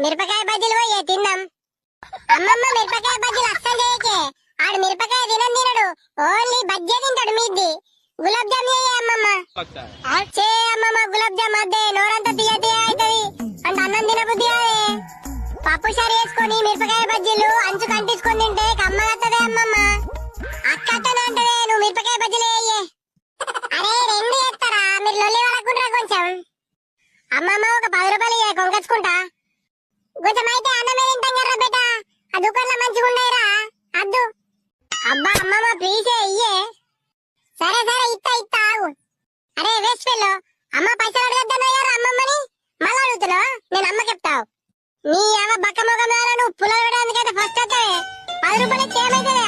మిరపకాయ బజ్జీలు పోయే తిందాం. అమ్మమ్మ మిరపకాయ బజ్జీలు అస్సలు చేయకే. ఆడు మిరపకాయ తినడు, ఓన్లీ బజ్జీ తింటాడు. మీది గులాబ్ జామ్ చేయే అమ్మమ్మ. చే అమ్మమ్మ గులాబ్ జామ్ అద్దే, నోరంతా తీయ తీయ అవుతుంది అంటే అన్నం తినబుద్ధి కాదే. పప్పు చారు వేసుకొని మిరపకాయ బజ్జీలు అంచు కంటించుకొని తింటే కమ్మగత్తదే అమ్మమ్మ. అక్కతనే అంటదే నువ్వు మిరపకాయ బజ్జీలు వేయే. అరే రెండు చేస్తారా మీరు? లొల్లి వరకుంటారా కొంచెం. అమ్మమ్మ ఒక 10 రూపాయలు కొనుకొచ్చుకుంటా. కొంచెం అయితే అన్నమే తింటాం కదా బేట. ఆ దుకాణంలో మంచిగా ఉన్నాయిరా అద్దు. అబ్బా అమ్మమ్మ ప్లీజ్ ఇయ్యే. సరే సరే ఇత్తా ఆగు. అరే వేస్ట్ ఫెల్లో, అమ్మ పైసలు అడగద్దన్నాయారు అమ్మమ్మని మళ్ళీ అడుగుతున్నావు. నేను అమ్మ చెప్తావు. నీ అమ్మ బక్క మొగం నువ్వు పుల్ల చూడడానికైతే ఫస్ట్ అయితే 10 రూపాయలు ఏమైతుంది?